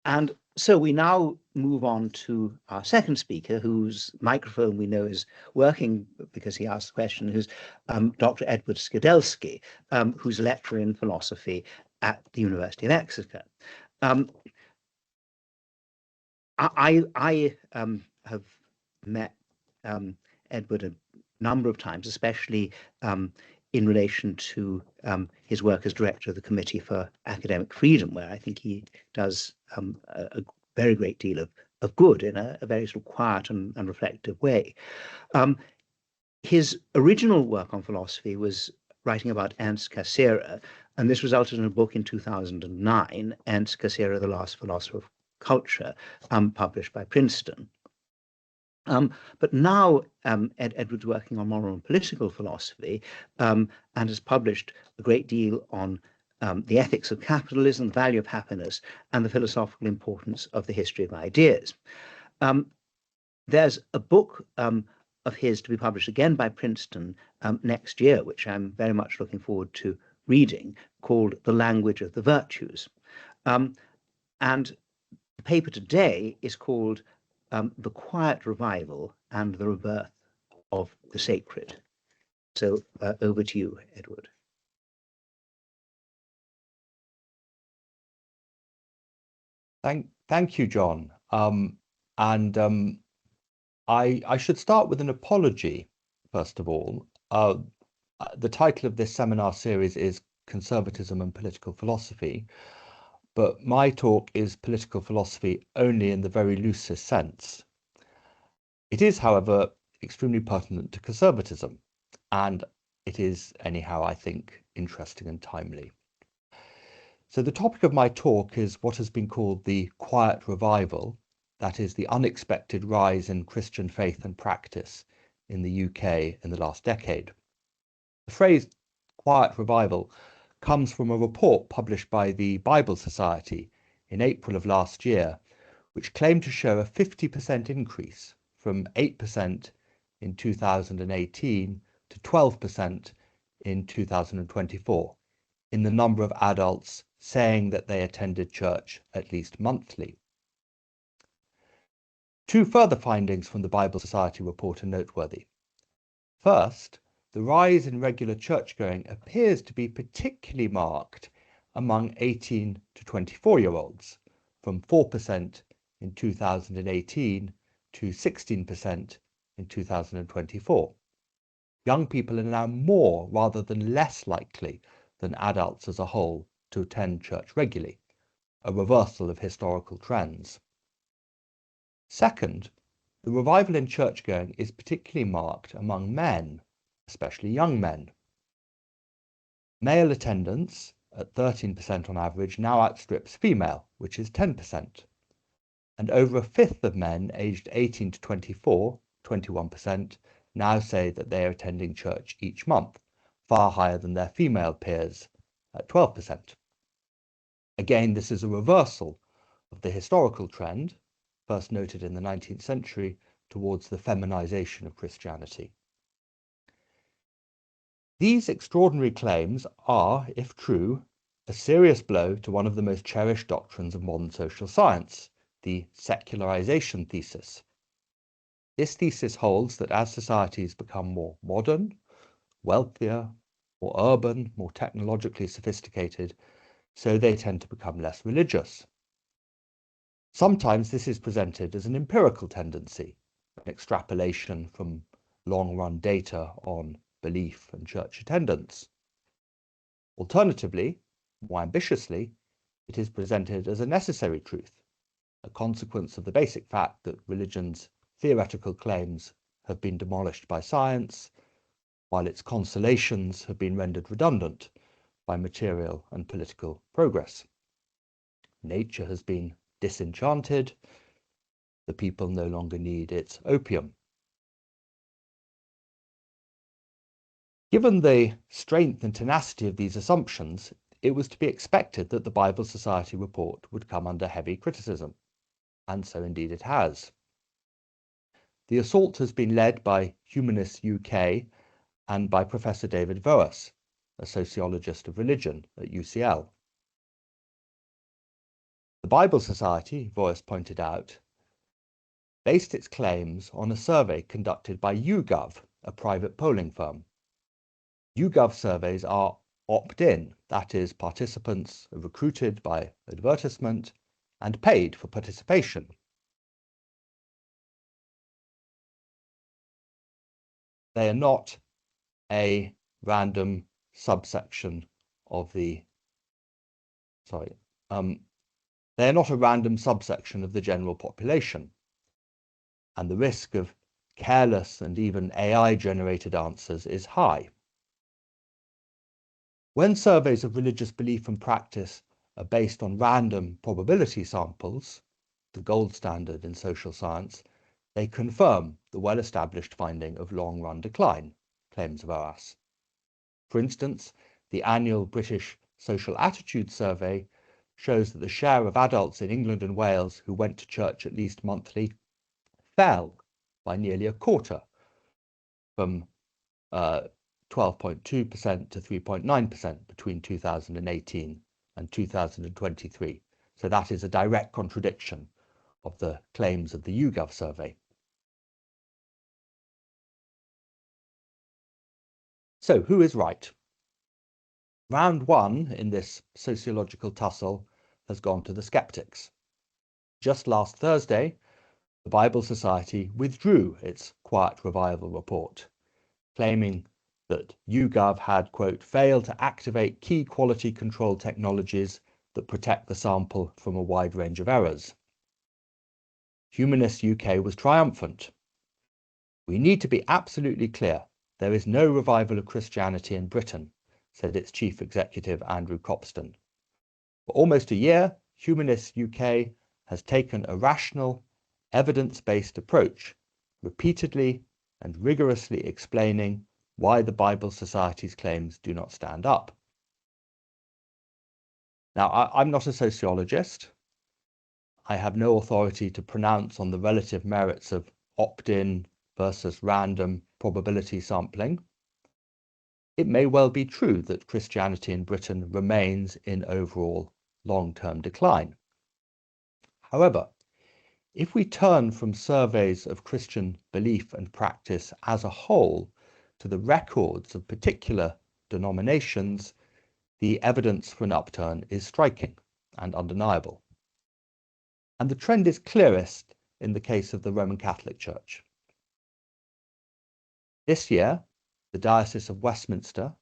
And so we now move on to our second speaker, whose microphone we know is working because he asked the question, who's Dr. Edward Skidelsky, who's a lecturer in philosophy at the University of Exeter. I have met Edward a number of times, especially in relation to his work as director of the Committee for Academic Freedom, where I think he does a very great deal of good in a very sort of quiet and reflective way. His original work on philosophy was writing about Ernst Cassirer, and this resulted in a book in 2009, Ernst Cassirer, The Last Philosopher of Culture, published by Princeton. But now Edward's working on moral and political philosophy and has published a great deal on the ethics of capitalism, the value of happiness, and the philosophical importance of the history of ideas. There's a book of his to be published again by Princeton next year, which I'm very much looking forward to reading, called The Language of the Virtues. And the paper today is called The Quiet Revival and the Rebirth of the Sacred. So over to you, Edward. Thank you, John. I should start with an apology, first of all. The title of this seminar series is Conservatism and Political Philosophy, but my talk is political philosophy only in the very loosest sense. It is, however, extremely pertinent to conservatism, and it is, anyhow, I think, interesting and timely. So the topic of my talk is what has been called the Quiet Revival, that is, the unexpected rise in Christian faith and practice in the UK in the last decade. The phrase Quiet Revival comes from a report published by the Bible Society in April of last year, which claimed to show a 50% increase from 8% in 2018 to 12% in 2024 in the number of adults saying that they attended church at least monthly. Two further findings from the Bible Society report are noteworthy. First, the rise in regular church-going appears to be particularly marked among 18 to 24-year-olds, from 4% in 2018 to 16% in 2024. Young people are now more rather than less likely than adults as a whole to attend church regularly, a reversal of historical trends. Second, the revival in church-going is particularly marked among men, especially young men. Male attendance, at 13% on average, now outstrips female, which is 10%. And over a fifth of men aged 18 to 24, 21%, now say that they are attending church each month, far higher than their female peers at 12%. Again, this is a reversal of the historical trend, first noted in the 19th century, towards the feminization of Christianity. These extraordinary claims are, if true, a serious blow to one of the most cherished doctrines of modern social science, the secularization thesis. This thesis holds that as societies become more modern, wealthier, more urban, more technologically sophisticated, so they tend to become less religious. Sometimes this is presented as an empirical tendency, an extrapolation from long-run data on belief and church attendance. Alternatively, more ambitiously, it is presented as a necessary truth, a consequence of the basic fact that religion's theoretical claims have been demolished by science, while its consolations have been rendered redundant by material and political progress. Nature has been disenchanted, the people no longer need its opium. Given the strength and tenacity of these assumptions, it was to be expected that the Bible Society report would come under heavy criticism, and so indeed it has. The assault has been led by Humanist UK and by Professor David Voas, a sociologist of religion at UCL. The Bible Society, Voice pointed out, based its claims on a survey conducted by YouGov, a private polling firm. YouGov surveys are opt-in, that is, participants are recruited by advertisement and paid for participation. They are not a random subsection of the, they are not a random subsection of the general population, and the risk of careless and even AI-generated answers is high. When surveys of religious belief and practice are based on random probability samples, the gold standard in social science, they confirm the well-established finding of long-run decline, claims Varas. For instance, the annual British Social Attitude Survey shows that the share of adults in England and Wales who went to church at least monthly fell by nearly a quarter, from 12.2% to 3.9% between 2018 and 2023. So that is a direct contradiction of the claims of the YouGov survey. So who is right? Round one in this sociological tussle has gone to the skeptics. Just last Thursday, the Bible Society withdrew its Quiet Revival report, claiming that YouGov had, quote, failed to activate key quality control technologies that protect the sample from a wide range of errors. Humanist UK was triumphant. We need to be absolutely clear. There is no revival of Christianity in Britain, said its chief executive, Andrew Copston. For almost a year, Humanist UK has taken a rational, evidence-based approach, repeatedly and rigorously explaining why the Bible Society's claims do not stand up. Now, I'm not a sociologist. I have no authority to pronounce on the relative merits of opt-in versus random probability sampling. It may well be true that Christianity in Britain remains in overall long-term decline. However, if we turn from surveys of Christian belief and practice as a whole to the records of particular denominations, the evidence for an upturn is striking and undeniable. And the trend is clearest in the case of the Roman Catholic Church. This year, the Diocese of Westminster,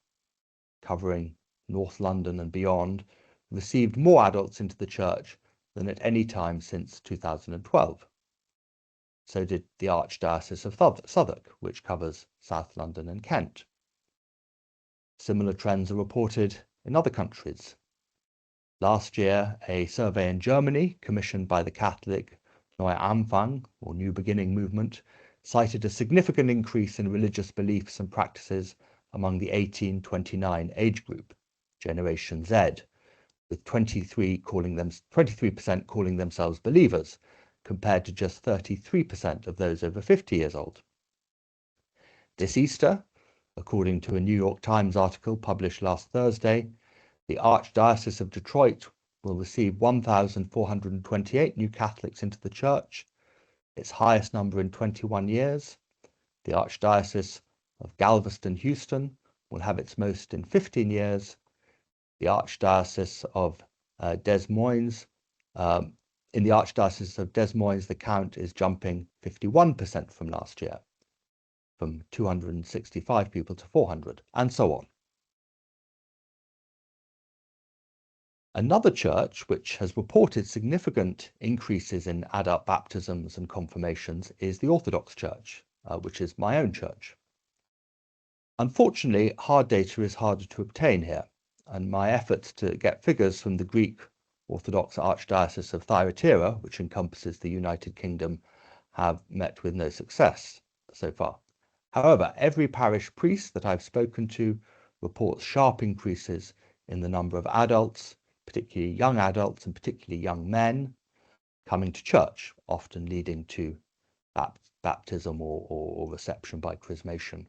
covering North London and beyond, received more adults into the church than at any time since 2012. So did the Archdiocese of Southwark, which covers South London and Kent. Similar trends are reported in other countries. Last year, a survey in Germany, commissioned by the Catholic Neuer Anfang, or New Beginning movement, cited a significant increase in religious beliefs and practices among the 18-29 age group, Generation Z, with 23% calling themselves believers, compared to just 33% of those over 50 years old. This Easter, according to a New York Times article published last Thursday, the Archdiocese of Detroit will receive 1,428 new Catholics into the church, its highest number in 21 years. The Archdiocese of Galveston-Houston will have its most in 15 years. The Archdiocese of Des Moines, in the Archdiocese of Des Moines, the count is jumping 51% from last year, from 265 people to 400, and so on. Another church which has reported significant increases in adult baptisms and confirmations is the Orthodox Church, which is my own church. Unfortunately, hard data is harder to obtain here, and my efforts to get figures from the Greek Orthodox Archdiocese of Thyatira, which encompasses the United Kingdom, have met with no success so far. However, every parish priest that I've spoken to reports sharp increases in the number of adults, particularly young adults and particularly young men, coming to church, often leading to baptism or reception by chrismation.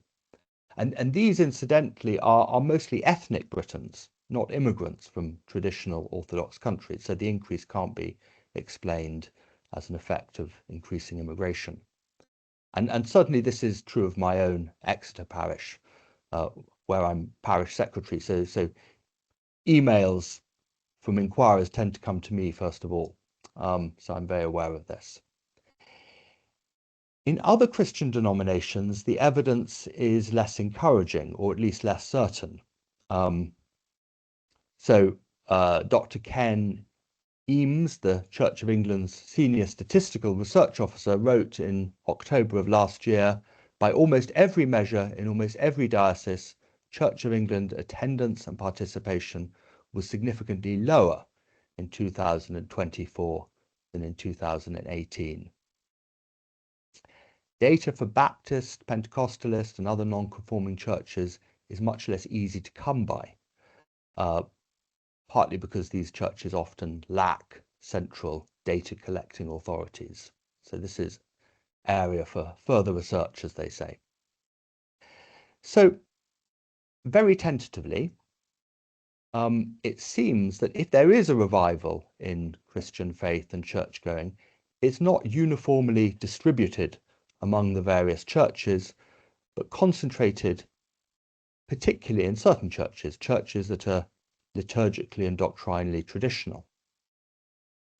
And these, incidentally, are mostly ethnic Britons, not immigrants from traditional Orthodox countries. So the increase can't be explained as an effect of increasing immigration. And certainly this is true of my own Exeter parish, where I'm parish secretary. So emails from inquirers tend to come to me first of all. So I'm very aware of this. In other Christian denominations, the evidence is less encouraging, or at least less certain. Dr. Ken Eames, the Church of England's senior statistical research officer, wrote in October of last year, by almost every measure in almost every diocese, Church of England attendance and participation was significantly lower in 2024 than in 2018. Data for Baptist, Pentecostalist and other non-conforming churches is much less easy to come by, partly because these churches often lack central data collecting authorities. So this is area for further research, as they say. So very tentatively, it seems that if there is a revival in Christian faith and church going, it's not uniformly distributed among the various churches, but concentrated particularly in certain churches that are liturgically and doctrinally traditional.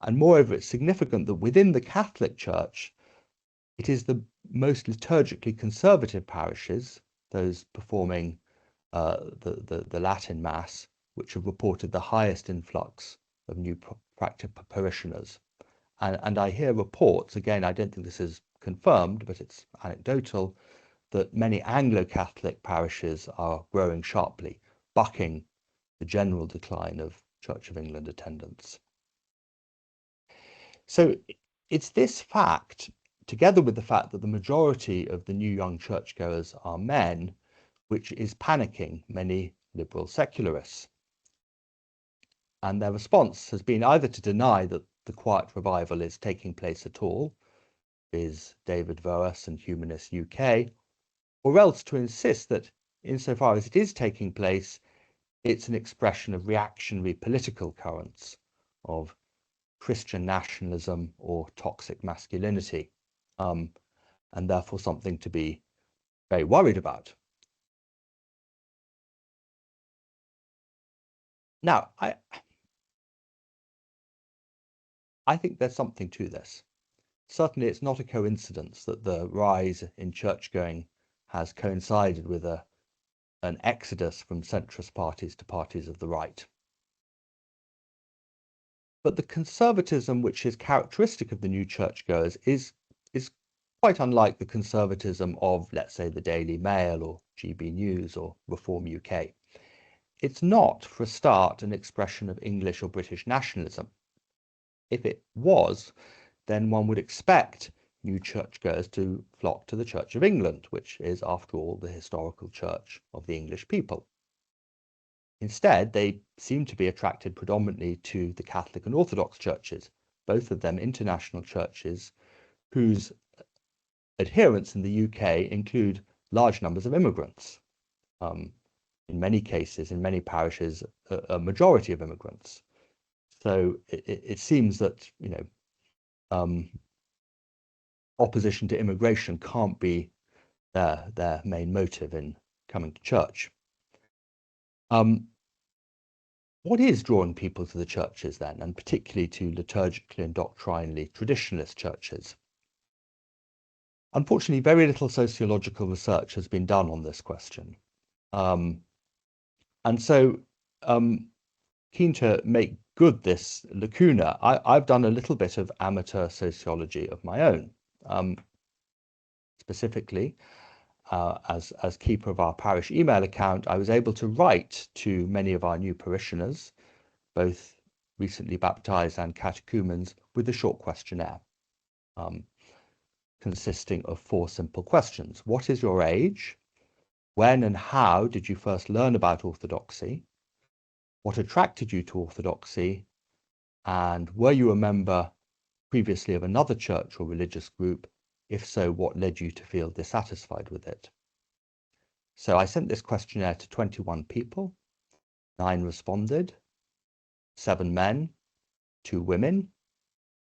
And moreover, it's significant that within the Catholic Church, it is the most liturgically conservative parishes, those performing the Latin Mass, which have reported the highest influx of new parishioners. And I hear reports, again, I don't think this is confirmed, but it's anecdotal, that many Anglo-Catholic parishes are growing sharply, bucking the general decline of Church of England attendance. So it's this fact, together with the fact that the majority of the new young churchgoers are men, which is panicking many liberal secularists. And their response has been either to deny that the quiet revival is taking place at all, viz. David Voas and Humanist UK, or else to insist that insofar as it is taking place, it's an expression of reactionary political currents, of Christian nationalism or toxic masculinity, and therefore something to be very worried about. Now, I think there's something to this. Certainly, it's not a coincidence that the rise in church-going has coincided with an exodus from centrist parties to parties of the right. But the conservatism which is characteristic of the new churchgoers is quite unlike the conservatism of, let's say, the Daily Mail or GB News or Reform UK. It's not, for a start, an expression of English or British nationalism. If it was, then one would expect new churchgoers to flock to the Church of England, which is, after all, the historical church of the English people. Instead, they seem to be attracted predominantly to the Catholic and Orthodox churches, both of them international churches whose adherents in the UK include large numbers of immigrants. In many cases, in many parishes, a majority of immigrants. So it seems that, opposition to immigration can't be their main motive in coming to church. What is drawing people to the churches then, and particularly to liturgically and doctrinally traditionalist churches? Unfortunately, very little sociological research has been done on this question. And so, keen to make good this lacuna, I've done a little bit of amateur sociology of my own. Specifically, as keeper of our parish email account, I was able to write to many of our new parishioners, both recently baptized and catechumens, with a short questionnaire consisting of 4 simple questions. What is your age? When and how did you first learn about orthodoxy? What attracted you to orthodoxy? And were you a member previously of another church or religious group? If so, what led you to feel dissatisfied with it? So I sent this questionnaire to 21 people, 9 responded, 7 men, 2 women,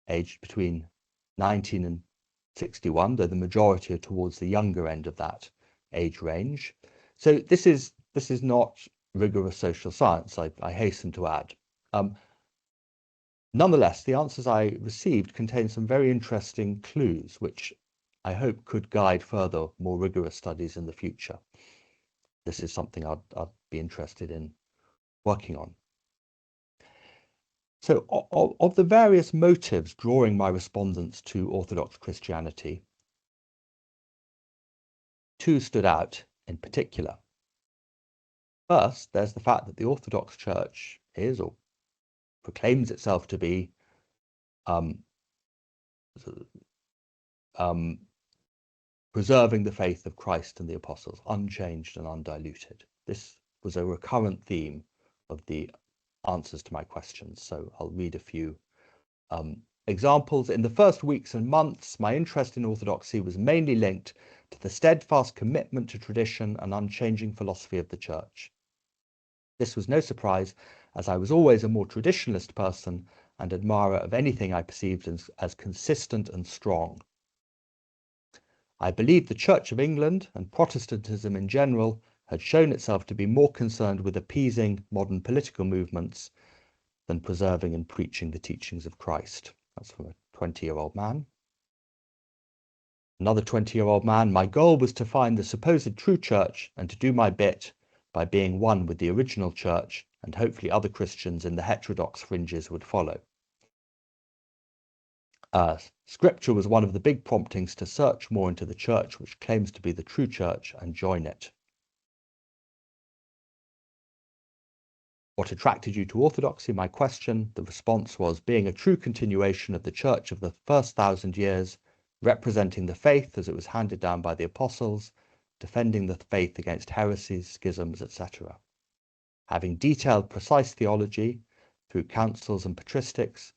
aged between 19 and 61, though the majority are towards the younger end of that age range. So this is not rigorous social science, I hasten to add. Nonetheless, the answers I received contain some very interesting clues, which I hope could guide further, more rigorous studies in the future. This is something I'd be interested in working on. So of the various motives drawing my respondents to Orthodox Christianity, 2 stood out in particular. First, there's the fact that the Orthodox Church is, or proclaims itself to be, preserving the faith of Christ and the apostles, unchanged and undiluted. This was a recurrent theme of the answers to my questions, so I'll read a few examples. In the first weeks and months, my interest in orthodoxy was mainly linked to the steadfast commitment to tradition and unchanging philosophy of the Church. This was no surprise, as I was always a more traditionalist person and admirer of anything I perceived as consistent and strong. I believed the Church of England and Protestantism in general had shown itself to be more concerned with appeasing modern political movements than preserving and preaching the teachings of Christ. That's from a 20-year-old man. Another 20-year-old man, my goal was to find the supposed true church and to do my bit by being one with the original church, and hopefully other Christians in the heterodox fringes would follow. Scripture was one of the big promptings to search more into the church which claims to be the true church and join it. What attracted you to orthodoxy? My question. The response was being a true continuation of the church of the first 1,000 years, representing the faith as it was handed down by the apostles, defending the faith against heresies, schisms, etc. Having detailed, precise theology through councils and patristics,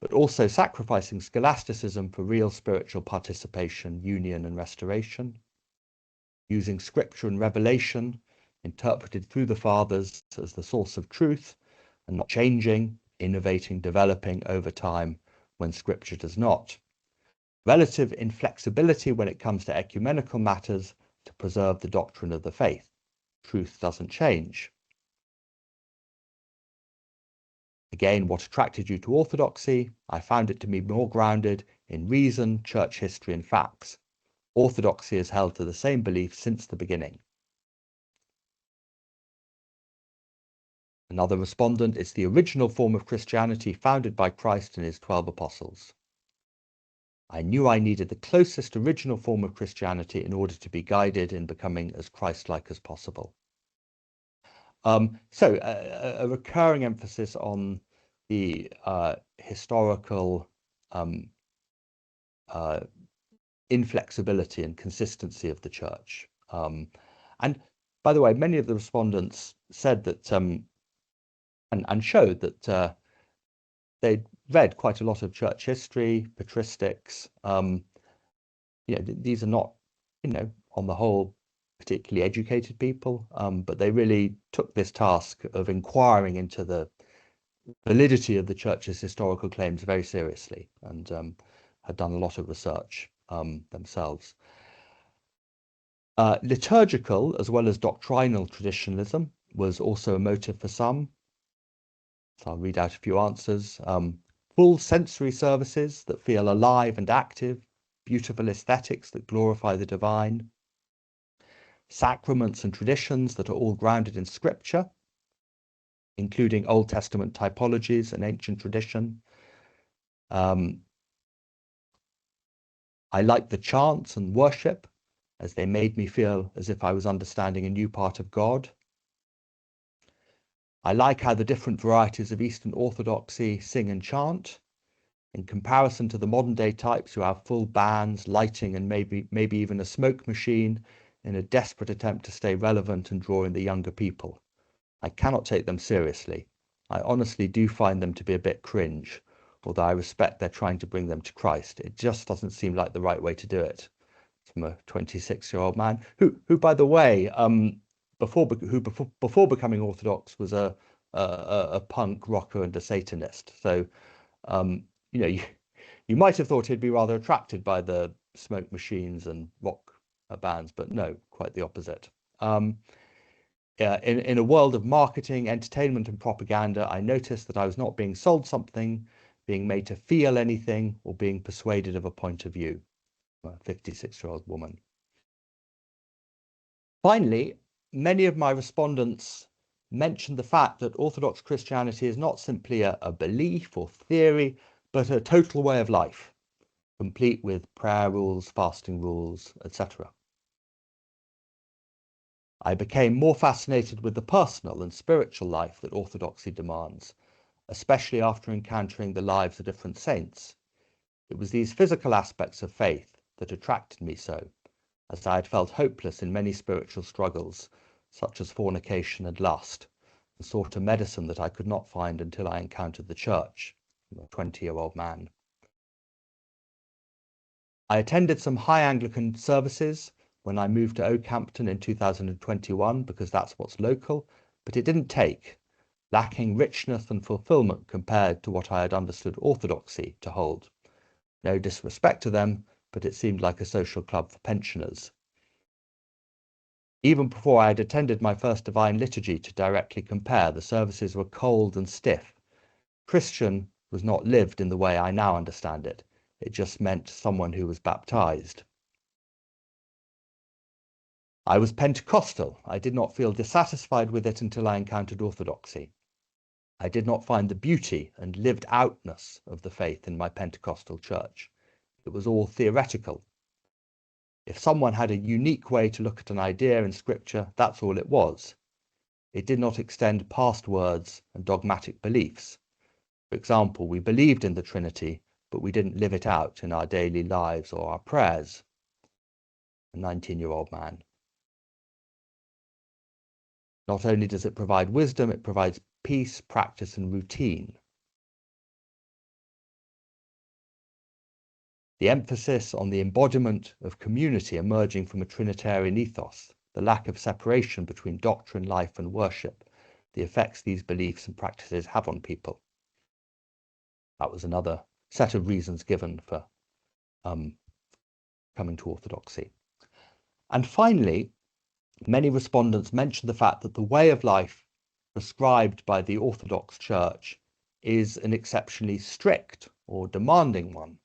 but also sacrificing scholasticism for real spiritual participation, union, and restoration. Using scripture and revelation interpreted through the fathers as the source of truth, and not changing, innovating, developing over time when scripture does not. Relative inflexibility when it comes to ecumenical matters to preserve the doctrine of the faith. Truth doesn't change. Again, what attracted you to orthodoxy? I found it to be more grounded in reason, church history, and facts. Orthodoxy has held to the same beliefs since the beginning. Another respondent, it's the original form of Christianity founded by Christ and his 12 apostles. I knew I needed the closest original form of Christianity in order to be guided in becoming as Christ-like as possible. So a recurring emphasis on the historical inflexibility and consistency of the church. And by the way, many of the respondents said that and showed that they'd read quite a lot of church history, patristics. These are not, on the whole, particularly educated people, but they really took this task of inquiring into the validity of the church's historical claims very seriously, and had done a lot of research themselves. Liturgical as well as doctrinal traditionalism was also a motive for some. So I'll read out a few answers. Full sensory services that feel alive and active, beautiful aesthetics that glorify the divine, sacraments and traditions that are all grounded in scripture, including Old Testament typologies and ancient tradition. I liked the chants and worship as they made me feel as if I was understanding a new part of God. I like how the different varieties of Eastern Orthodoxy sing and chant, in comparison to the modern day types who have full bands, lighting, and maybe even a smoke machine in a desperate attempt to stay relevant and draw in the younger people. I cannot take them seriously. I honestly do find them to be a bit cringe, although I respect they're trying to bring them to Christ. It just doesn't seem like the right way to do it. From a 26-year-old man who, by the way, before becoming Orthodox, was a a punk rocker and a Satanist. So, you know, you might have thought he'd be rather attracted by the smoke machines and rock bands, but no, quite the opposite. In a world of marketing, entertainment, and propaganda, I noticed that I was not being sold something, being made to feel anything, or being persuaded of a point of view. A 56-year-old woman. Finally, many of my respondents mentioned the fact that Orthodox Christianity is not simply a belief or theory, but a total way of life, complete with prayer rules, fasting rules, etc. I became more fascinated with the personal and spiritual life that Orthodoxy demands, especially after encountering the lives of different saints. It was these physical aspects of faith that attracted me so, as I had felt hopeless in many spiritual struggles, such as fornication and lust, and sought a medicine that I could not find until I encountered the church, a 20-year-old man. I attended some high Anglican services when I moved to Oakhampton in 2021, because that's what's local, but it didn't take, lacking richness and fulfillment compared to what I had understood Orthodoxy to hold. No disrespect to them, but it seemed like a social club for pensioners. Even before I had attended my first Divine Liturgy to directly compare, the services were cold and stiff. Christian was not lived in the way I now understand it. It just meant someone who was baptized. I was Pentecostal. I did not feel dissatisfied with it until I encountered Orthodoxy. I did not find the beauty and lived outness of the faith in my Pentecostal church. It was all theoretical. If someone had a unique way to look at an idea in Scripture, that's all it was. It did not extend past words and dogmatic beliefs. For example, we believed in the Trinity, but we didn't live it out in our daily lives or our prayers. A 19-year-old man. Not only does it provide wisdom, it provides peace, practice, and routine. The emphasis on the embodiment of community emerging from a Trinitarian ethos, the lack of separation between doctrine, life, and worship, the effects these beliefs and practices have on people. That was another set of reasons given for coming to Orthodoxy. And finally, many respondents mentioned the fact that the way of life prescribed by the Orthodox Church is an exceptionally strict or demanding one.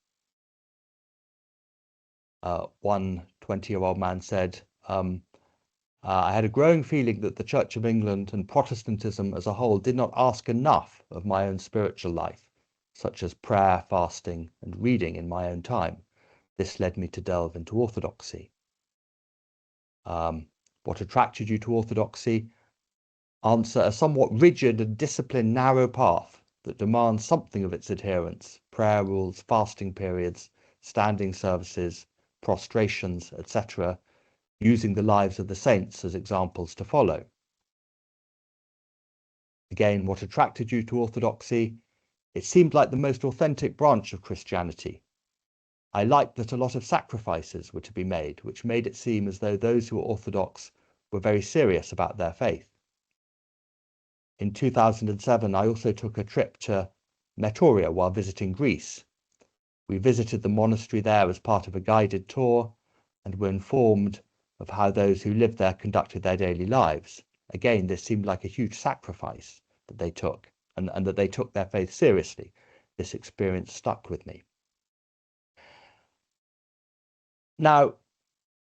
One 20-year-old man said, I had a growing feeling that the Church of England and Protestantism as a whole did not ask enough of my own spiritual life, such as prayer, fasting, and reading in my own time. This led me to delve into Orthodoxy. What attracted you to Orthodoxy? Answer: a somewhat rigid and disciplined narrow path that demands something of its adherents: prayer rules, fasting periods, standing services, prostrations, etc., using the lives of the saints as examples to follow. Again, what attracted you to Orthodoxy? It seemed like the most authentic branch of Christianity. I liked that a lot of sacrifices were to be made, which made it seem as though those who were Orthodox were very serious about their faith. In 2007, I also took a trip to Metoria while visiting Greece. We visited the monastery there as part of a guided tour and were informed of how those who lived there conducted their daily lives. Again, this seemed like a huge sacrifice that they took, and that they took their faith seriously. This experience stuck with me. Now,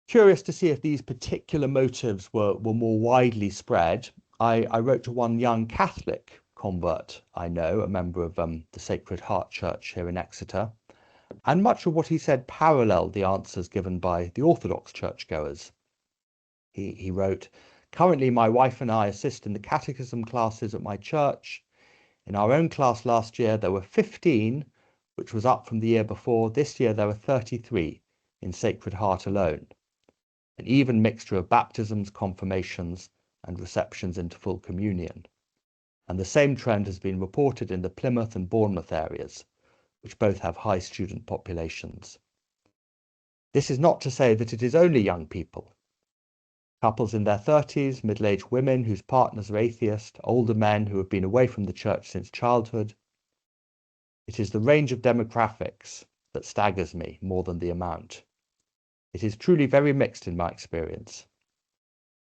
curious to see if these particular motives were more widely spread, I wrote to one young Catholic convert I know, a member of the Sacred Heart Church here in Exeter, and much of what he said paralleled the answers given by the Orthodox churchgoers. He wrote, "Currently, my wife and I assist in the catechism classes at my church. In our own class last year, there were 15, which was up from the year before. This year, there were 33 in Sacred Heart alone. An even mixture of baptisms, confirmations, and receptions into full communion. And the same trend has been reported in the Plymouth and Bournemouth areas, which both have high student populations. This is not to say that it is only young people. Couples in their 30s, middle-aged women whose partners are atheist, older men who have been away from the church since childhood. It is the range of demographics that staggers me more than the amount. It is truly very mixed in my experience.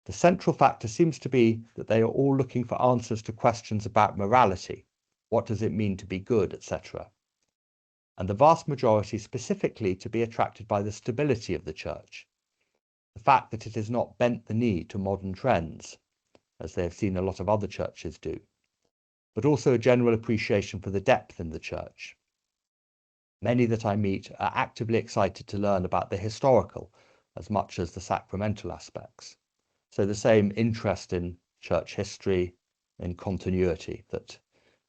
The central factor seems to be that they are all looking for answers to questions about morality. What does it mean to be good, etc.? And the vast majority specifically to be attracted by the stability of the church, the fact that it has not bent the knee to modern trends, as they have seen a lot of other churches do, but also a general appreciation for the depth in the church. Many that I meet are actively excited to learn about the historical as much as the sacramental aspects. So the same interest in church history, in continuity, that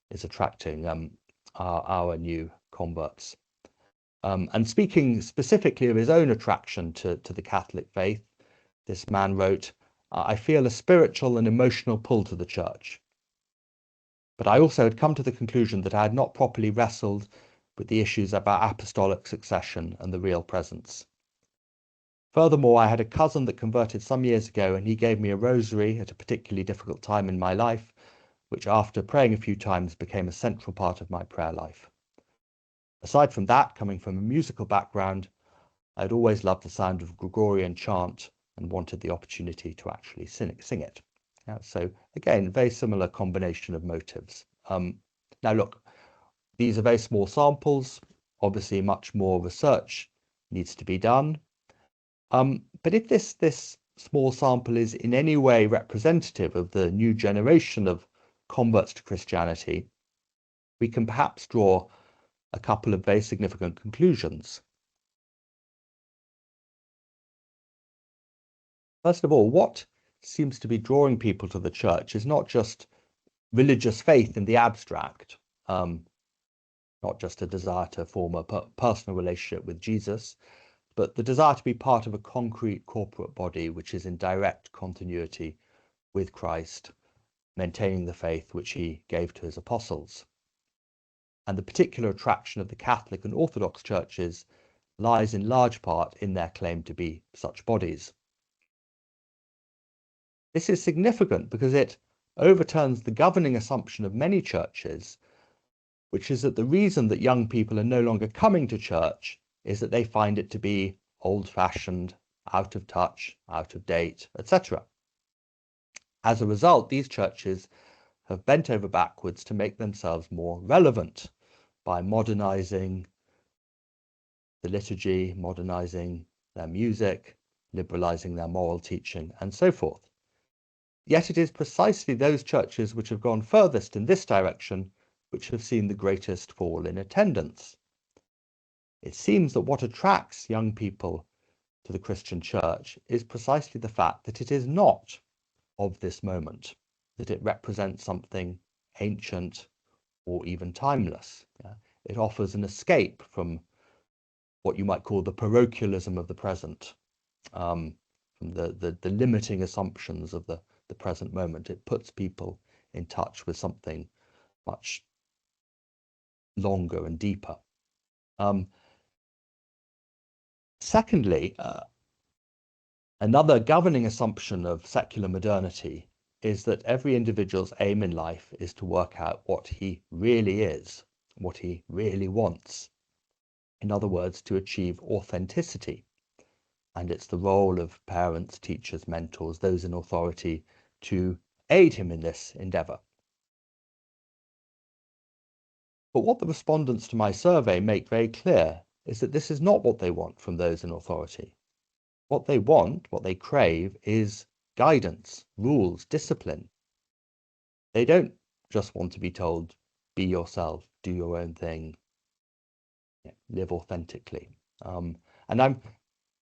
is attracting our new converts. And speaking specifically of his own attraction to the Catholic faith, this man wrote, "I feel a spiritual and emotional pull to the church. But I also had come to the conclusion that I had not properly wrestled with the issues about apostolic succession and the real presence. Furthermore, I had a cousin that converted some years ago, and he gave me a rosary at a particularly difficult time in my life, which after praying a few times became a central part of my prayer life. Aside from that, coming from a musical background, I had always loved the sound of Gregorian chant and wanted the opportunity to actually sing it. So again, very similar combination of motives. Now look, these are very small samples. Obviously, much more research needs to be done. But if this small sample is in any way representative of the new generation of converts to Christianity, we can perhaps draw a couple of very significant conclusions. First of all, what seems to be drawing people to the church is not just religious faith in the abstract, not just a desire to form a personal relationship with Jesus, but the desire to be part of a concrete corporate body which is in direct continuity with Christ, maintaining the faith which he gave to his apostles. And the particular attraction of the Catholic and Orthodox churches lies in large part in their claim to be such bodies. This is significant because it overturns the governing assumption of many churches, which is that the reason that young people are no longer coming to church is that they find it to be old-fashioned, out of touch, out of date, etc. As a result, these churches have bent over backwards to make themselves more relevant by modernizing the liturgy, modernizing their music, liberalizing their moral teaching, and so forth. Yet it is precisely those churches which have gone furthest in this direction which have seen the greatest fall in attendance. It seems that what attracts young people to the Christian church is precisely the fact that it is not of this moment, that it represents something ancient or even timeless. It offers an escape from what you might call the parochialism of the present, from the limiting assumptions of the present moment. It puts people in touch with something much longer and deeper. Secondly, another governing assumption of secular modernity is that every individual's aim in life is to work out what he really is, what he really wants. In other words, to achieve authenticity. And it's the role of parents, teachers, mentors, those in authority to aid him in this endeavor. But what the respondents to my survey make very clear is that this is not what they want from those in authority. What they want, what they crave, is guidance, rules, discipline. They don't just want to be told, be yourself, do your own thing, live authentically. And I'm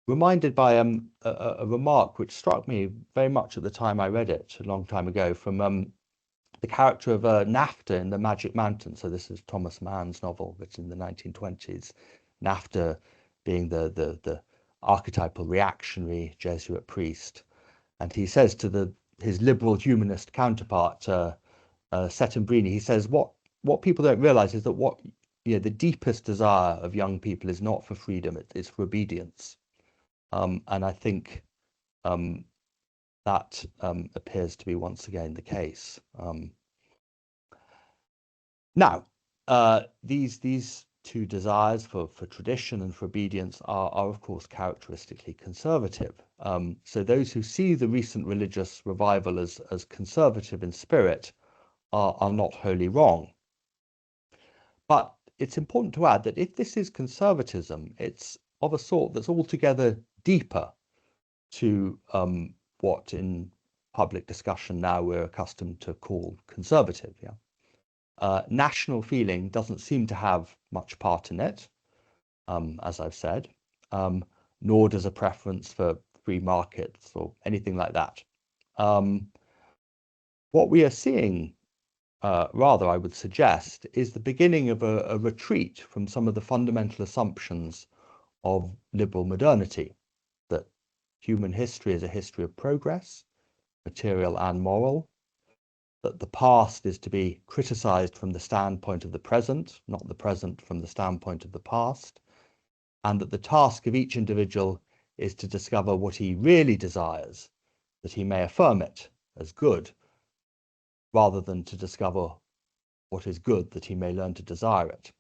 reminded by a remark which struck me very much at the time I read it a long time ago from the character of Nafta in The Magic Mountain. So this is Thomas Mann's novel written in the 1920s. Nafta being the archetypal reactionary Jesuit priest. And he says to his liberal humanist counterpart, Settembrini, he says, what people don't realize is that the deepest desire of young people is not for freedom, it's for obedience. And I think that appears to be once again the case. Now, these two desires for tradition and for obedience are of course characteristically conservative. So those who see the recent religious revival as conservative in spirit are not wholly wrong. But it's important to add that if this is conservatism, it's of a sort that's altogether deeper to what in public discussion now we're accustomed to call conservative. National feeling doesn't seem to have much part in it, as I've said, nor does a preference for free markets or anything like that. What we are seeing, rather, I would suggest, is the beginning of a retreat from some of the fundamental assumptions of liberal modernity, that human history is a history of progress, material and moral, that the past is to be criticized from the standpoint of the present, not the present from the standpoint of the past, and that the task of each individual is to discover what he really desires, that he may affirm it as good, rather than to discover what is good, that he may learn to desire it.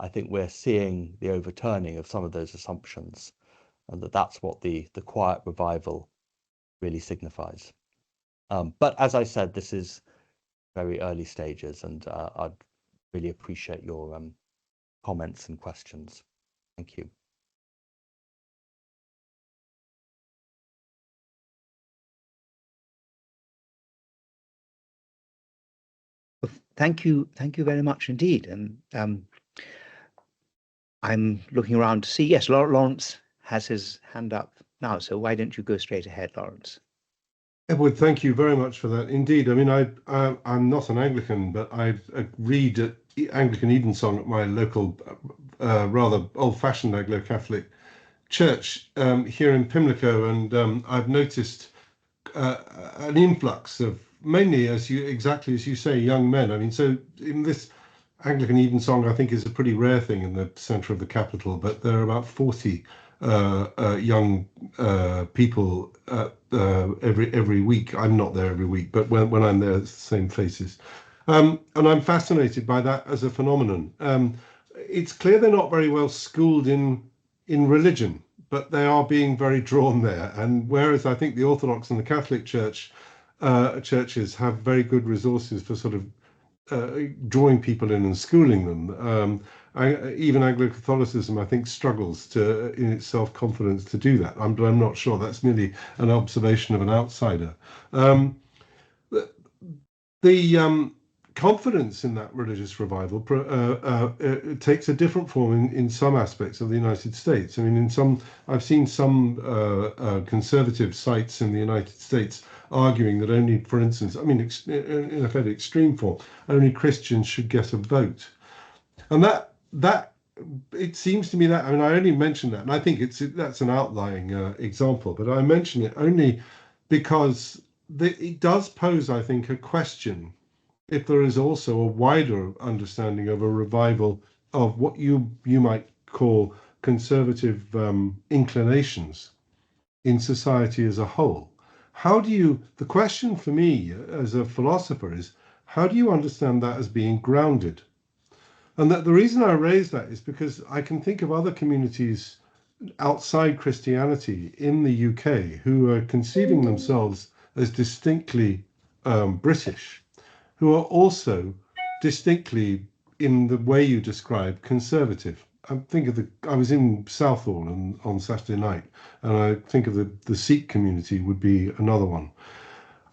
I think we're seeing the overturning of some of those assumptions, and that's what the quiet revival really signifies. But as I said, this is very early stages, and I'd really appreciate your comments and questions. Thank you. Well, thank you very much indeed. And I'm looking around to see, yes, Lawrence has his hand up now, so why don't you go straight ahead, Lawrence? Edward, thank you very much for that. Indeed, I mean, I'm not an Anglican, but I read Anglican Evensong at my local, rather old-fashioned Anglo-Catholic church here in Pimlico, and I've noticed an influx of mainly, exactly as you say, young men. I mean, so in this Anglican Evensong, I think, is a pretty rare thing in the centre of the capital, but there are about 40 young people every week. I'm not there every week, but when I'm there, it's the same faces. And I'm fascinated by that as a phenomenon. It's clear they're not very well schooled in religion, but they are being very drawn there. And whereas I think the Orthodox and the Catholic Church churches have very good resources for sort of drawing people in and schooling them. Even Anglo-Catholicism, I think, struggles in its self-confidence to do that. I'm not sure. That's merely an observation of an outsider. The confidence in that religious revival takes a different form in some aspects of the United States. I mean, I've seen some conservative sites in the United States arguing that only, for instance, I mean, in a fairly extreme form, only Christians should get a vote. And that it seems to me that, I mean, I only mention that, and I think that's an outlying example, but I mention it only because it does pose, I think, a question if there is also a wider understanding of a revival of what you might call conservative inclinations in society as a whole. The question for me as a philosopher is, how do you understand that as being grounded? And that the reason I raise that is because I can think of other communities outside Christianity in the UK who are conceiving themselves as distinctly British, who are also distinctly, in the way you describe, conservative. I was in Southall on Saturday night, and I think of the Sikh community would be another one.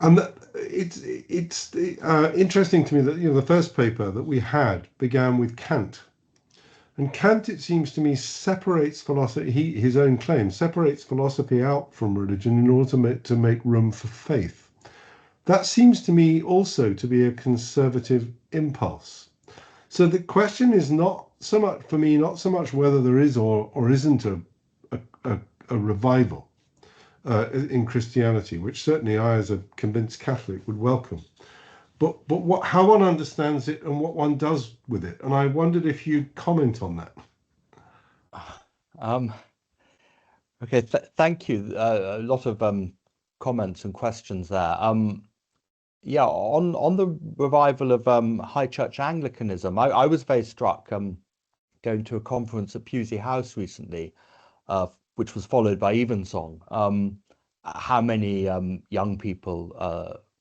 And it's interesting to me that the first paper that we had began with Kant. And Kant, it seems to me, separates philosophy, his own claim, separates philosophy out from religion in order to make room for faith. That seems to me also to be a conservative impulse. So the question is not so much whether there is or isn't a revival in Christianity, which certainly I, as a convinced Catholic, would welcome. But how one understands it and what one does with it. And I wondered if you'd comment on that. Okay, thank you. A lot of comments and questions there. Yeah, on the revival of High Church Anglicanism, I was very struck going to a conference at Pusey House recently, which was followed by Evensong. How many young people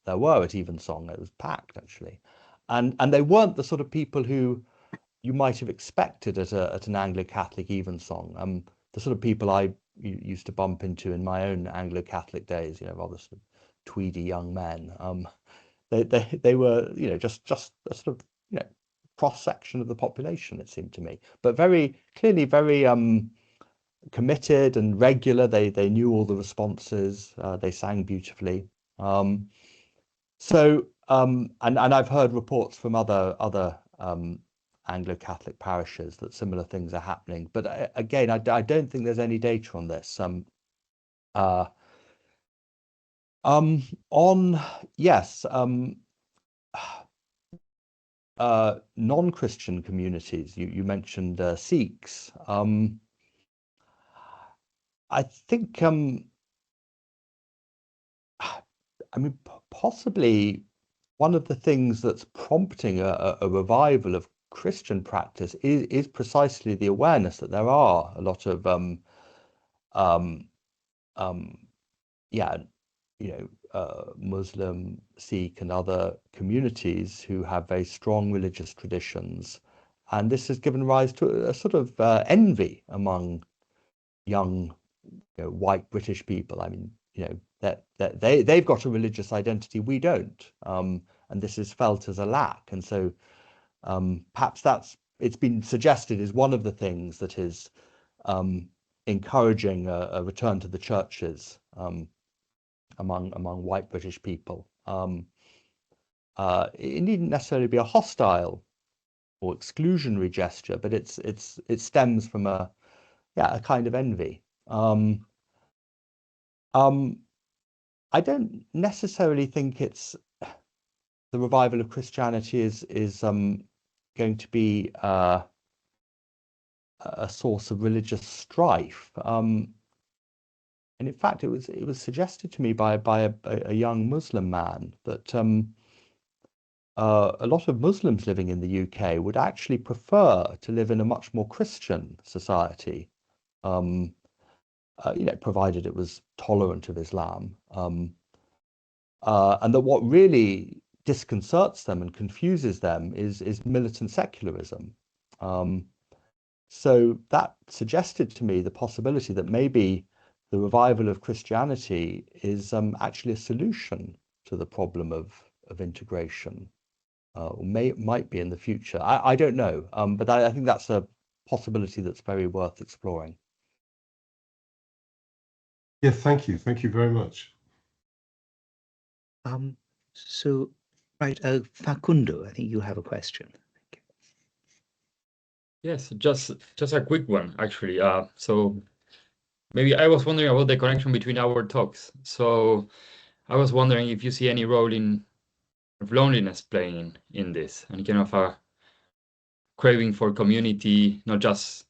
there were at Evensong? It was packed actually, and they weren't the sort of people who you might have expected at an Anglo-Catholic Evensong. The sort of people I used to bump into in my own Anglo-Catholic days, rather sort of tweedy young men. They were, just a sort of, cross section of the population, it seemed to me, but very clearly very committed and regular. They knew all the responses. They sang beautifully. And I've heard reports from other Anglo-Catholic parishes that similar things are happening. But again, I don't think there's any data on this. Non-Christian communities. You mentioned Sikhs. I think possibly one of the things that's prompting a revival of Christian practice is precisely the awareness that there are a lot of Muslim, Sikh, and other communities who have very strong religious traditions, and this has given rise to a sort of envy among young, white British people. I mean, that they've got a religious identity, we don't, and this is felt as a lack. And so perhaps it's been suggested is one of the things that is encouraging a return to the churches among white British people. It needn't necessarily be a hostile or exclusionary gesture, but it stems from a kind of envy. I don't necessarily think it's the revival of Christianity is going to be a source of religious strife. And in fact, it was suggested to me by a young Muslim man that a lot of Muslims living in the UK would actually prefer to live in a much more Christian society, provided it was tolerant of Islam, and that what really disconcerts them and confuses them is militant secularism. So that suggested to me the possibility that maybe the revival of Christianity is actually a solution to the problem of integration, or might be in the future. I don't know, but I think that's a possibility that's very worth exploring. Yes, thank you. Thank you very much. So, right, Facundo, I think you have a question. Thank you. Yes, just a quick one, actually. So maybe I was wondering about the connection between our talks. So I was wondering if you see any role of loneliness playing in this, and kind of a craving for community, not just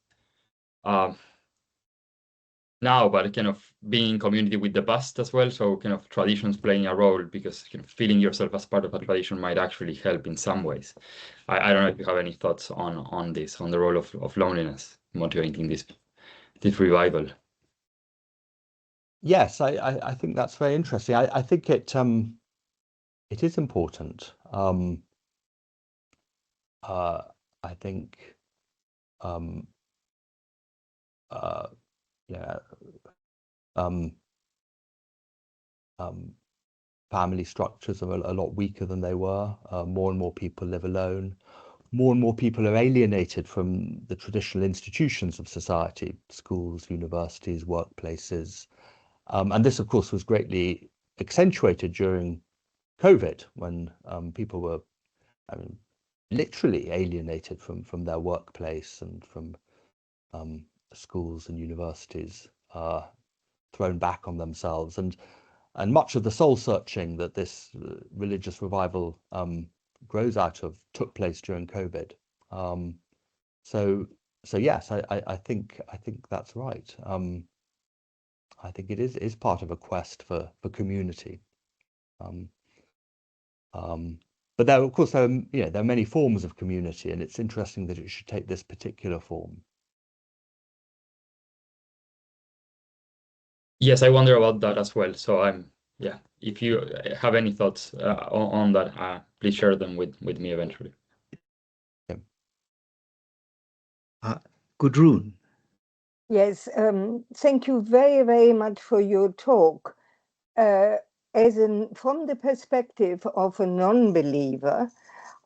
now, but kind of being in community with the past as well. So kind of traditions playing a role, because kind of feeling yourself as part of a tradition might actually help in some ways. I don't know if you have any thoughts on this, on the role of loneliness motivating this revival. Yes, I think that's very interesting. I think it is important. I think family structures are a lot weaker than they were. More and more people live alone. More and more people are alienated from the traditional institutions of society: schools, universities, workplaces. And this, of course, was greatly accentuated during COVID, when people were, literally alienated from their workplace and from schools and universities, thrown back on themselves, and much of the soul searching that this religious revival grows out of took place during COVID. So yes, I think that's right. I think it is part of a quest for community. But there, of course, there are many forms of community, and it's interesting that it should take this particular form. Yes, I wonder about that as well. So yeah, if you have any thoughts on that, please share them with me eventually. Gudrun. Yes, thank you very, very much for your talk. From the perspective of a non-believer,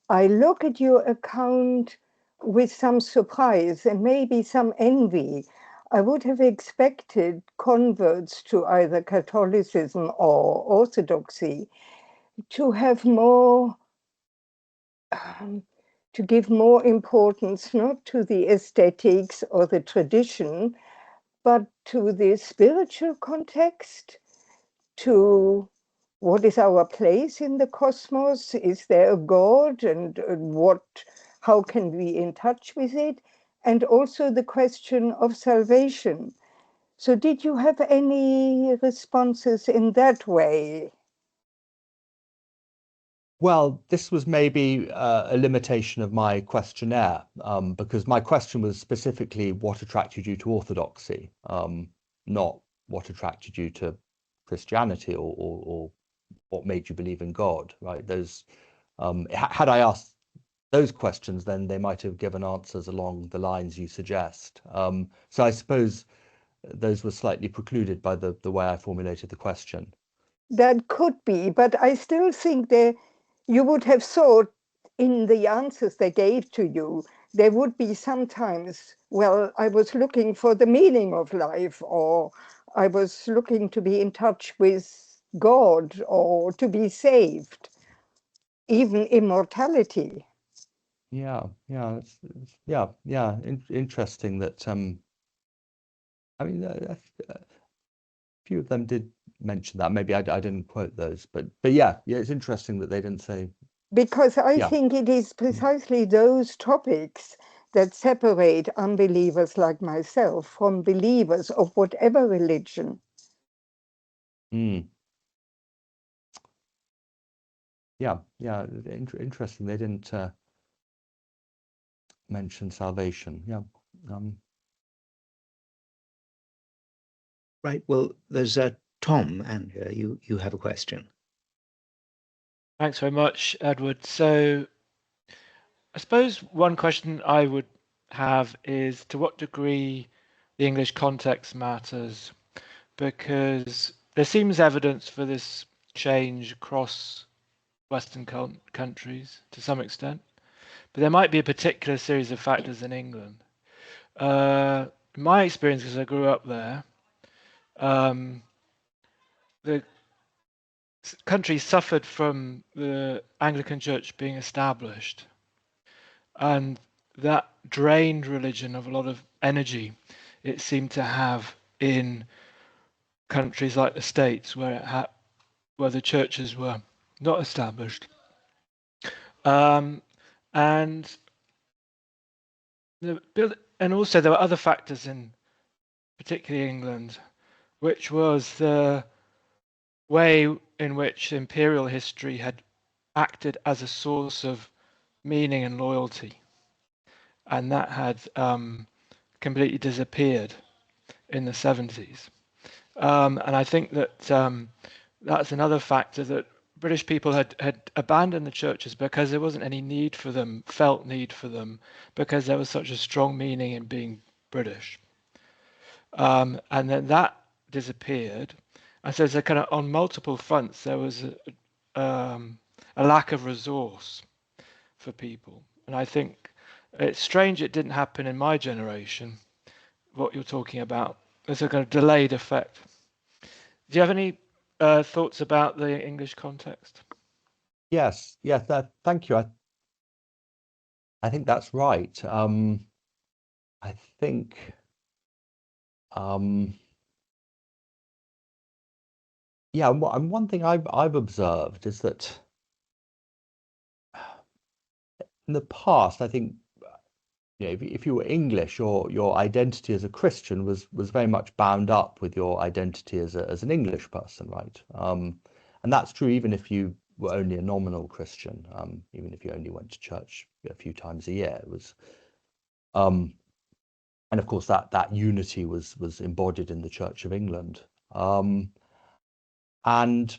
I look at your account with some surprise and maybe some envy. I would have expected converts to either Catholicism or Orthodoxy to have more, to give more importance not to the aesthetics or the tradition, but to the spiritual context, to what is our place in the cosmos? Is there a God, and how can we in touch with it? And also the question of salvation. So did you have any responses in that way? Well, this was maybe a limitation of my questionnaire, because my question was specifically what attracted you to orthodoxy, not what attracted you to Christianity or what made you believe in God, right? Those, had I asked those questions, then they might have given answers along the lines you suggest. So I suppose those were slightly precluded by the way I formulated the question. That could be, but I still think you would have thought in the answers they gave to you, there would be sometimes, well, I was looking for the meaning of life, or I was looking to be in touch with God, or to be saved, even immortality. Yeah, interesting that I mean, a few of them did mention that. Maybe I didn't quote those, but yeah, it's interesting that they didn't say. Because I Yeah. think it is precisely those topics that separate unbelievers like myself from believers of whatever religion. Yeah, interesting. They didn't mention salvation. Yeah. Right. Well, there's Tom, and you have a question. Thanks very much, Edward. So I suppose one question I would have is to what degree the English context matters, because there seems evidence for this change across Western countries to some extent, but there might be a particular series of factors in England. In my experience, because I grew up there, the country suffered from the Anglican Church being established, and that drained religion of a lot of energy it seemed to have in countries like the States, where the churches were not established, and also there were other factors in particularly England, which was the way in which imperial history had acted as a source of meaning and loyalty, and that had completely disappeared in the 70s. And I think that that's another factor, that British people had abandoned the churches because there wasn't any need for them, felt need for them, because there was such a strong meaning in being British. And then that disappeared. And so there's kind of, on multiple fronts, there was a lack of resource for people. And I think it's strange it didn't happen in my generation, what you're talking about. There's a kind of delayed effect. Do you have any thoughts about the English context? Yes, thank you. I think that's right. I think yeah, and one thing I've observed is that in the past, I think if you were English, your identity as a Christian was very much bound up with your identity as an English person, right? And that's true even if you were only a nominal Christian, even if you only went to church a few times a year. It was, and of course that unity was embodied in the Church of England. And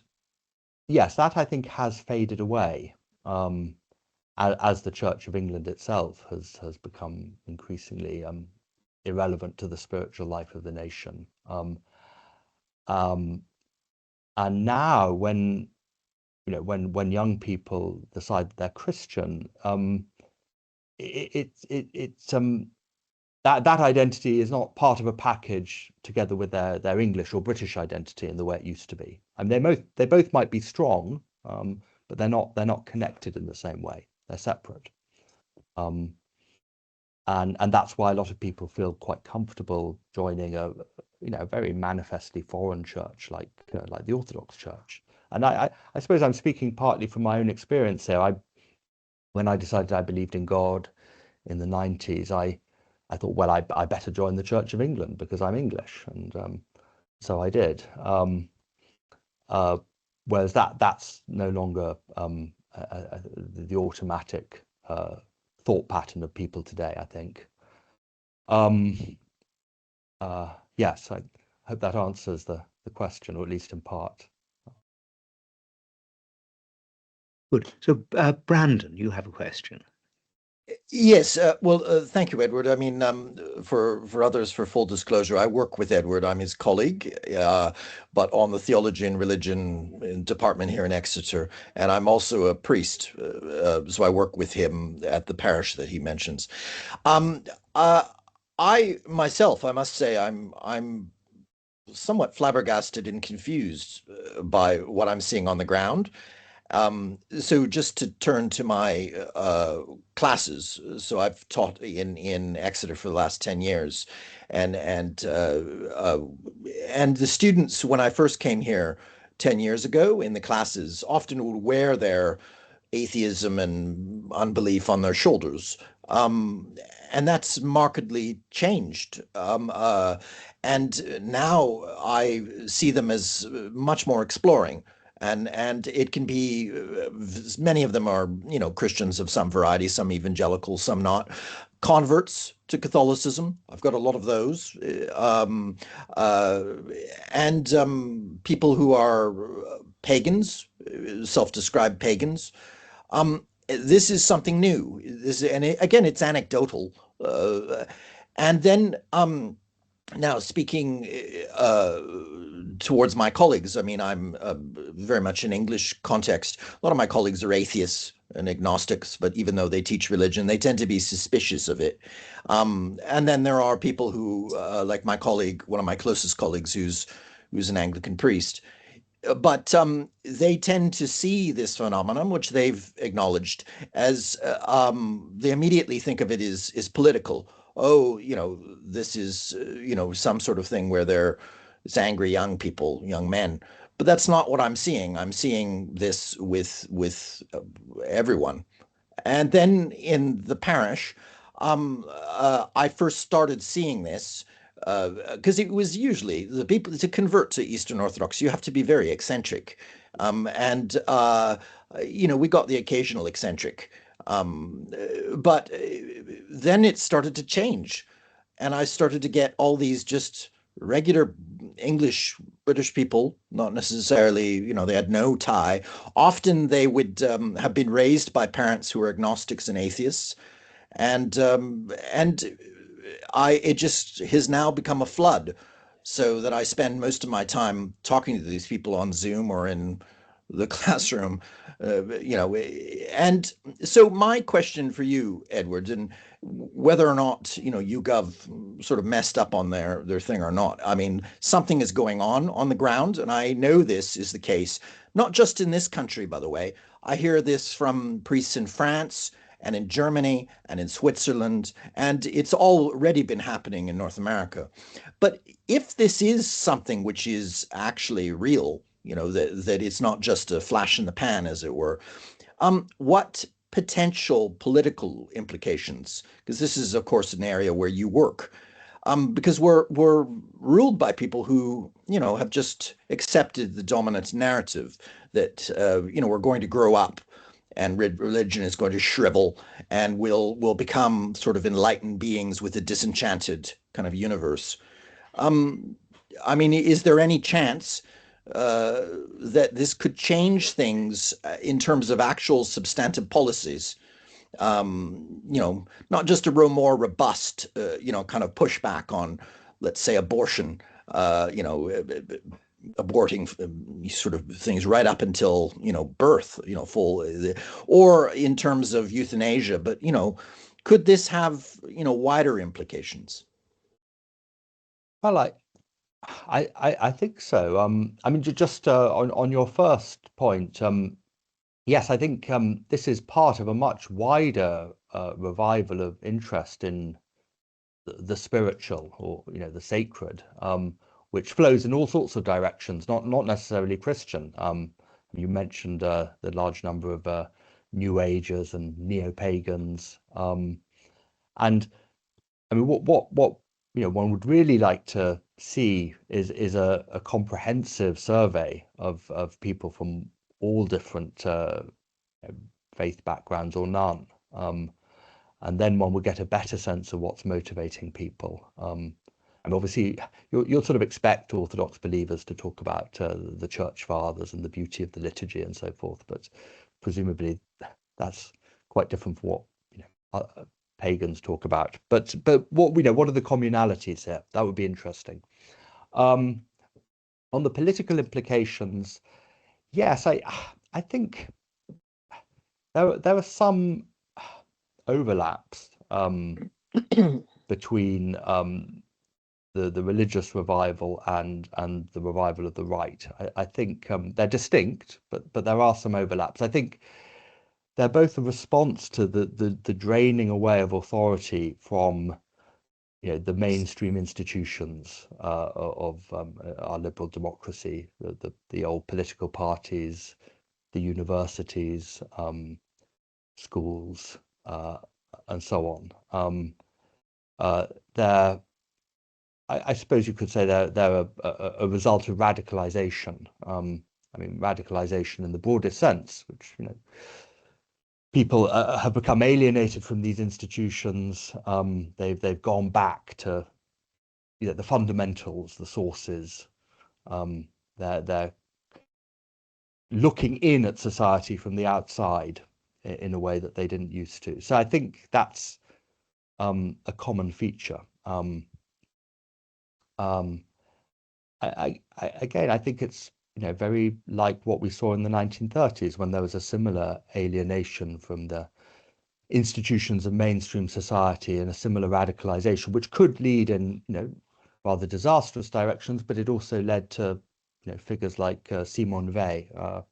yes, that I think has faded away. As the Church of England itself has become increasingly irrelevant to the spiritual life of the nation. And now, when young people decide that they're Christian, that identity is not part of a package together with their English or British identity in the way it used to be. I mean, they both might be strong, but they're not connected in the same way. They're separate. And that's why a lot of people feel quite comfortable joining a very manifestly foreign church like the Orthodox Church. And I suppose I'm speaking partly from my own experience here. When I decided I believed in God in the 90s, I thought, well, I better join the Church of England because I'm English, and so I did. Whereas that's no longer the automatic thought pattern of people today, I think. Yes, I hope that answers the question, or at least in part. Good. So, Brandon, you have a question. Yes, thank you, Edward. I mean, for others, for full disclosure, I work with Edward. I'm his colleague, but on the theology and religion department here in Exeter, and I'm also a priest, so I work with him at the parish that he mentions. I myself, I must say, I'm somewhat flabbergasted and confused by what I'm seeing on the ground. So just to turn to my classes, so I've taught in Exeter for the last 10 years, and the students, when I first came here 10 years ago in the classes, often would wear their atheism and unbelief on their shoulders. And that's markedly changed. And now I see them as much more exploring. And it can be, many of them are, Christians of some variety, some evangelical, some not. Converts to Catholicism, I've got a lot of those. And people who are pagans, self-described pagans. This is something new. Again, it's anecdotal. And then now speaking towards my colleagues, I mean, I'm very much in English context. A lot of my colleagues are atheists and agnostics, but even though they teach religion, they tend to be suspicious of it. And then there are people who, like my colleague, one of my closest colleagues, who's an Anglican priest. But they tend to see this phenomenon, which they've acknowledged, as they immediately think of it as political. Oh, this is, some sort of thing where it's angry young people, young men. But that's not what I'm seeing. I'm seeing this with everyone. And then in the parish, I first started seeing this because it was usually the people to convert to Eastern Orthodox, you have to be very eccentric. And we got the occasional eccentric. But then it started to change. And I started to get all these just regular English British people, not necessarily, they had no tie. Often they would have been raised by parents who were agnostics and atheists. And it just has now become a flood, so that I spend most of my time talking to these people on Zoom or in the classroom, and so my question for you, Edward, and whether or not, YouGov sort of messed up on their thing or not. I mean, something is going on the ground, and I know this is the case, not just in this country, by the way. I hear this from priests in France and in Germany and in Switzerland, and it's already been happening in North America. But if this is something which is actually real, that it's not just a flash in the pan, as it were, what potential political implications? Because this is, of course, an area where you work. Because we're ruled by people who, have just accepted the dominant narrative that, we're going to grow up and religion is going to shrivel and we'll become sort of enlightened beings with a disenchanted kind of universe. I mean, is there any chance that this could change things in terms of actual substantive policies? Not just a more robust, kind of pushback on, let's say, abortion, aborting sort of things right up until, birth, full, or in terms of euthanasia. But, could this have, wider implications? Well, I think so. I mean, just on your first point, yes, I think this is part of a much wider revival of interest in the spiritual, or the sacred, which flows in all sorts of directions, not necessarily Christian. You mentioned the large number of New Agers and neo-pagans, and I mean, what one would really like to see is a comprehensive survey of people from all different faith backgrounds or none, and then one would get a better sense of what's motivating people. And obviously, you'll sort of expect Orthodox believers to talk about the church fathers and the beauty of the liturgy and so forth, but presumably that's quite different from what pagans talk about. But what are the communalities here? That would be interesting. On the political implications, yes, I think there are some overlaps between the religious revival and the revival of the right. I think they're distinct, but there are some overlaps. I think they're both a response to the draining away of authority from the mainstream institutions of our liberal democracy, the old political parties, the universities, schools, and so on. I suppose you could say they're a result of radicalization. I mean, radicalization in the broadest sense, which people have become alienated from these institutions. They've gone back to the fundamentals, the sources. They're looking in at society from the outside in a way that they didn't used to. So I think that's a common feature. Again, I think it's very like what we saw in the 1930s, when there was a similar alienation from the institutions of mainstream society and a similar radicalization, which could lead in rather disastrous directions, but it also led to figures like Simone Weil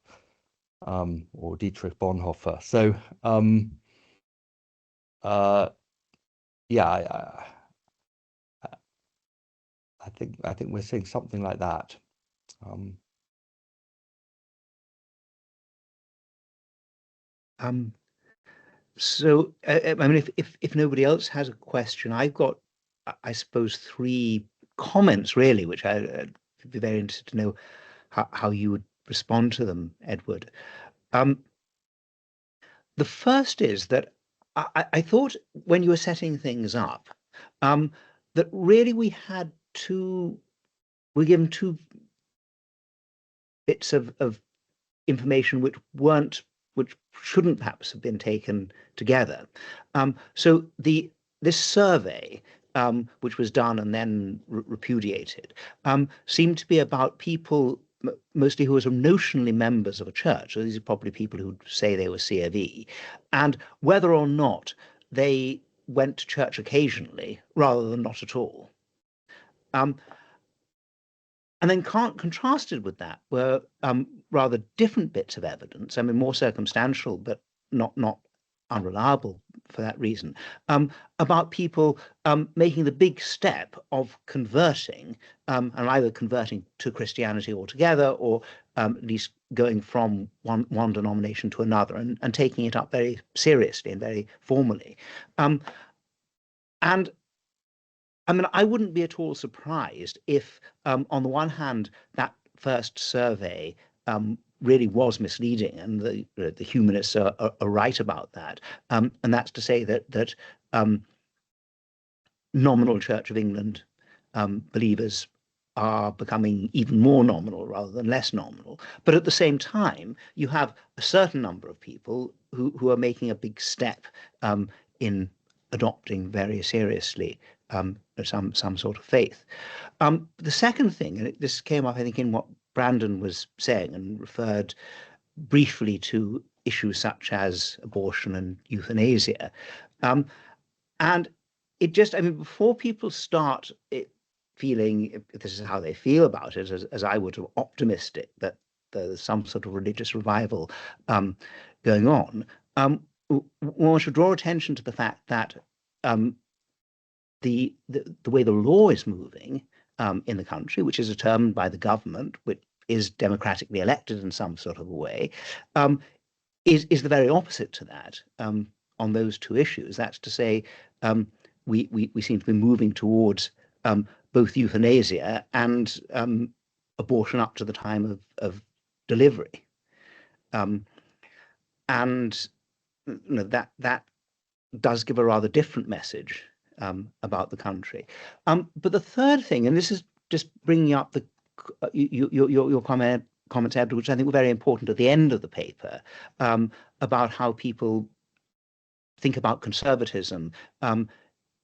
or Dietrich Bonhoeffer. So yeah, I think we're seeing something like that. So I mean, if nobody else has a question, I've got, I suppose, 3 comments really, which I'd be very interested to know how you would respond to them, Edward. The first is that I thought when you were setting things up, that really we were given 2 bits of information which shouldn't perhaps have been taken together. So this survey, which was done and then repudiated, seemed to be about people mostly who were notionally members of a church. So these are probably people who say they were C of E, and whether or not they went to church occasionally rather than not at all. And then contrasted with that were rather different bits of evidence. I mean, more circumstantial, but not unreliable for that reason, about people making the big step of converting, and either converting to Christianity altogether, or at least going from one denomination to another and taking it up very seriously and very formally. And I mean, I wouldn't be at all surprised if, on the one hand, that first survey really was misleading, and the humanists are right about that. And that's to say that nominal Church of England believers are becoming even more nominal rather than less nominal. But at the same time, you have a certain number of people who are making a big step in adopting very seriously some sort of faith. The second thing, and this came up, I think, in what Brandon was saying and referred briefly to issues such as abortion and euthanasia. And it just, I mean, before people start feeling, if this is how they feel about it, as I would, optimistic that there's some sort of religious revival going on, one should draw attention to the fact that the way the law is moving in the country, which is determined by the government, which is democratically elected in some sort of a way, is the very opposite to that on those two issues. That's to say, we seem to be moving towards both euthanasia and abortion up to the time of delivery, and that does give a rather different message about the country. But the third thing, and this is just bringing up your comments, Edward, which I think were very important at the end of the paper, about how people think about conservatism and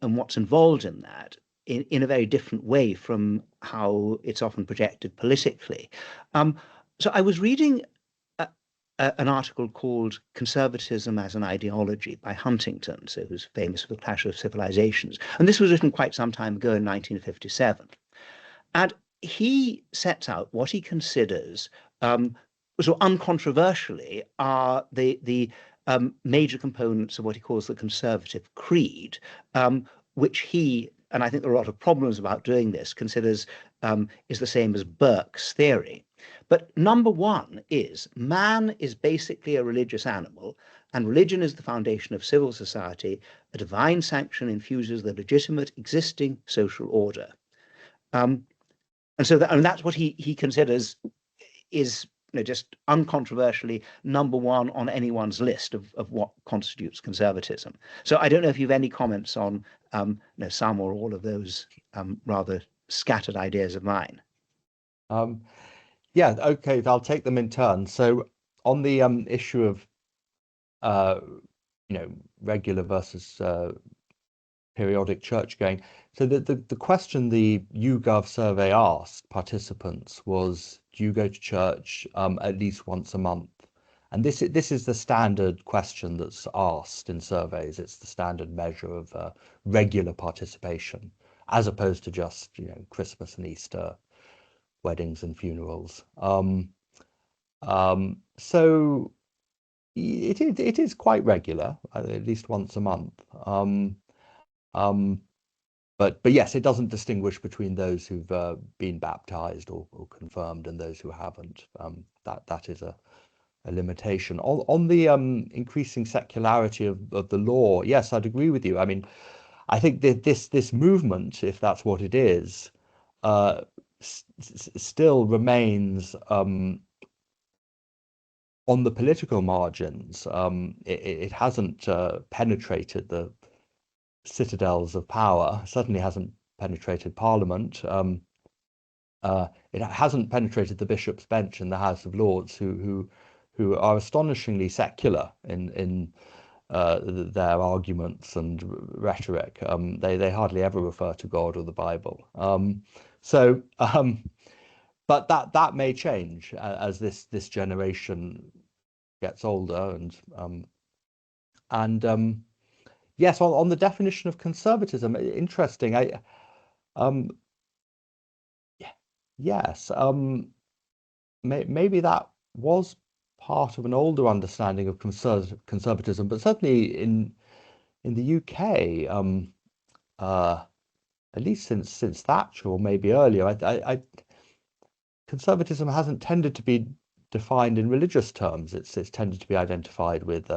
what's involved in that in a very different way from how it's often projected politically. So I was reading an article called Conservatism as an Ideology by Huntington, so who's famous for the Clash of Civilizations. And this was written quite some time ago in 1957. And he sets out what he considers, so uncontroversially, are the major components of what he calls the conservative creed, which he, and I think there are a lot of problems about doing this, considers is the same as Burke's theory. But number one is man is basically a religious animal, and religion is the foundation of civil society. A divine sanction infuses the legitimate existing social order. And so that's what he considers is, just uncontroversially number one on anyone's list of what constitutes conservatism. So I don't know if you have any comments on some or all of those rather scattered ideas of mine. Yeah, okay, I'll take them in turn. So on the issue of regular versus periodic church going, so the question the YouGov survey asked participants was, do you go to church at least once a month? And this is the standard question that's asked in surveys. It's the standard measure of regular participation, as opposed to just Christmas and Easter, weddings and funerals. So it is quite regular, at least once a month. But yes, it doesn't distinguish between those who've been baptized or confirmed and those who haven't. That is a limitation. On the increasing secularity of the law, yes, I'd agree with you. I mean, I think that this movement, if that's what it is, still remains on the political margins. It hasn't penetrated the citadels of power, certainly hasn't penetrated Parliament. It hasn't penetrated the Bishop's Bench in the House of Lords, who are astonishingly secular in their arguments and rhetoric. They hardly ever refer to God or the Bible. But that may change as this generation gets older, and yes, on the definition of conservatism, interesting. Yes, maybe that was part of an older understanding of conservatism, but certainly in the UK, at least since Thatcher or maybe earlier, conservatism hasn't tended to be defined in religious terms. It's tended to be identified with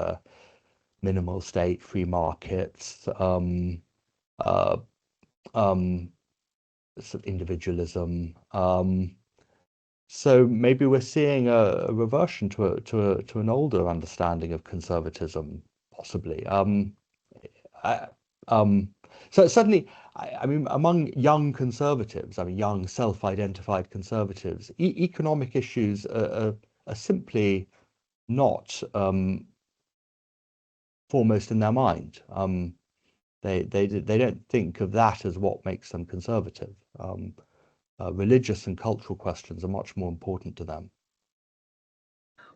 minimal state, free markets, sort of individualism. So maybe we're seeing a reversion to an older understanding of conservatism, possibly. So certainly, I mean, among young conservatives, I mean, young self-identified conservatives, economic issues are simply not foremost in their mind. They don't think of that as what makes them conservative. Religious and cultural questions are much more important to them.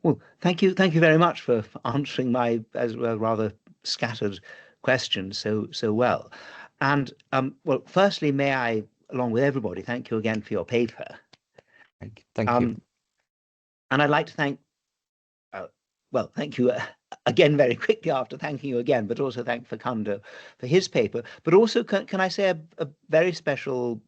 Well, thank you very much for answering my as well rather scattered questions so well. And well, firstly, may I, along with everybody, thank you again for your paper. Thank you. And I'd like to thank, well, thank you again very quickly after thanking you again, but also thank Facundo for his paper. But also, can I say a very special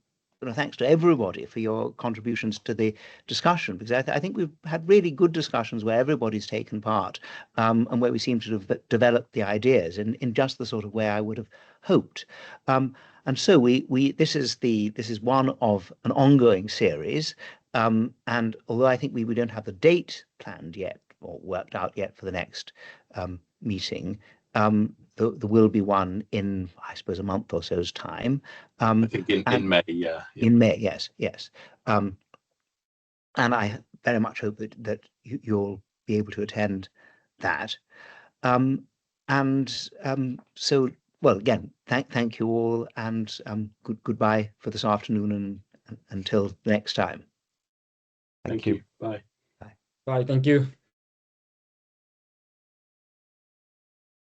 thanks to everybody for your contributions to the discussion, because I think we've had really good discussions where everybody's taken part, and where we seem to have developed the ideas in just the sort of way I would have hoped. And so this is one of an ongoing series, and although I think we don't have the date planned yet or worked out yet for the next meeting, there will be one in, I suppose, a month or so's time. I think in May, yeah. In May, yes. And I very much hope that you'll be able to attend that. So, well, again, thank you all, and goodbye for this afternoon, and until next time. Thank you. Bye. Bye. Thank you.